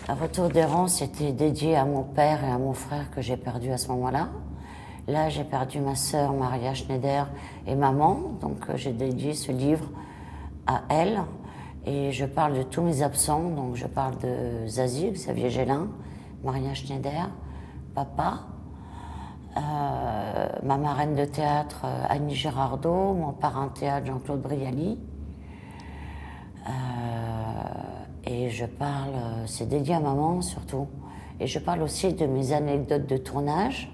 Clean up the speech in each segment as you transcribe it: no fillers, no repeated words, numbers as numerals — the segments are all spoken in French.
Retour des rangs, c'était dédié à mon père et à mon frère que j'ai perdu à ce moment-là. Là, j'ai perdu ma sœur Maria Schneider et maman, donc j'ai dédié ce livre à elle. Et je parle de tous mes absents, donc je parle de Zazie, Xavier Gélin, Maria Schneider, papa, ma marraine de théâtre Annie Girardot, mon parrain de théâtre Jean-Claude Brialy. Et je parle, c'est dédié à maman surtout. Et je parle aussi de mes anecdotes de tournage,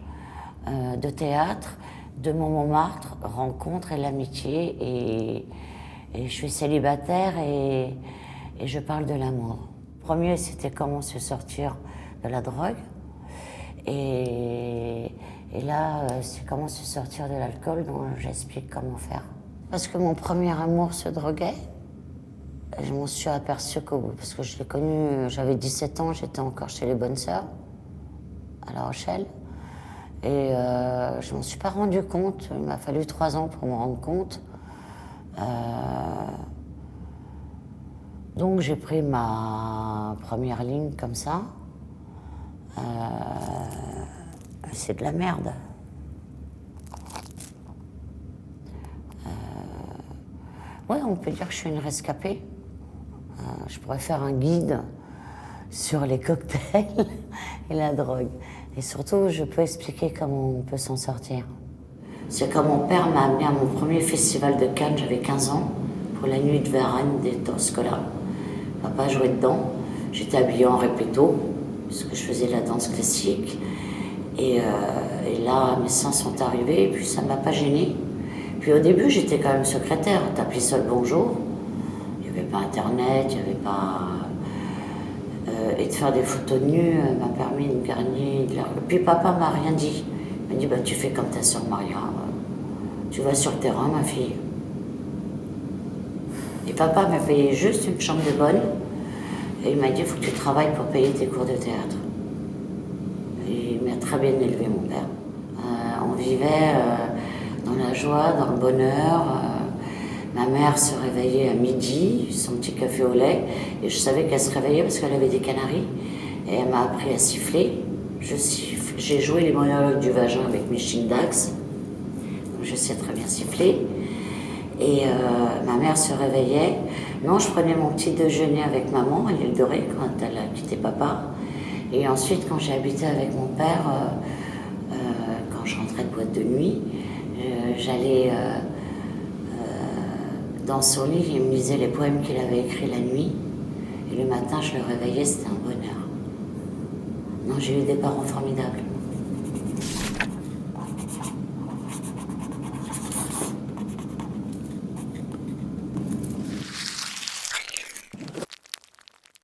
de théâtre, de mon Montmartre, rencontre et l'amitié. Et je suis célibataire et je parle de l'amour. Le premier, c'était comment se sortir de la drogue. Et là, c'est comment se sortir de l'alcool, dont j'explique comment faire. Parce que mon premier amour se droguait. Je m'en suis aperçue parce que je l'ai connu, j'avais 17 ans, j'étais encore chez les Bonnes Sœurs, à La Rochelle. Et je m'en suis pas rendu compte, il m'a fallu 3 ans pour me rendre compte. Donc j'ai pris ma première ligne comme ça. C'est de la merde. Ouais, on peut dire que je suis une rescapée. Je pourrais faire un guide sur les cocktails et la drogue. Et surtout, je peux expliquer comment on peut s'en sortir. C'est quand mon père m'a amené à mon premier festival de Cannes, j'avais 15 ans, pour la nuit de Varenne des Toscola. Papa jouait dedans. J'étais habillée en répéto, parce que je faisais de la danse classique. Et là, mes seins sont arrivés, et puis ça ne m'a pas gênée. Puis au début, j'étais quand même secrétaire. T'appelais ça le bonjour. Il n'y avait pas Internet, il n'y avait pas... et de faire des photos de nus m'a permis de gagner de l'argent. Puis papa m'a rien dit. Il m'a dit, bah, tu fais comme ta sœur Maria. Tu vas sur le terrain, ma fille. Et papa m'a payé juste une chambre de bonne. Et il m'a dit, il faut que tu travailles pour payer tes cours de théâtre. Et il m'a très bien élevé, mon père. On vivait dans la joie, dans le bonheur. Ma mère se réveillait à midi, son petit café au lait, et je savais qu'elle se réveillait parce qu'elle avait des canaris. Et elle m'a appris à siffler. J'ai joué les monologues du vagin avec Micheline Dax, donc je sais très bien siffler. Et ma mère se réveillait. Non, je prenais mon petit déjeuner avec maman à l'île de Ré quand elle a quitté papa. Et ensuite, quand j'ai habité avec mon père, quand je rentrais de boîte de nuit, j'allais dans son lit, il me lisait les poèmes qu'il avait écrits la nuit. Et le matin, je le réveillais, c'était un bonheur. Non, j'ai eu des parents formidables.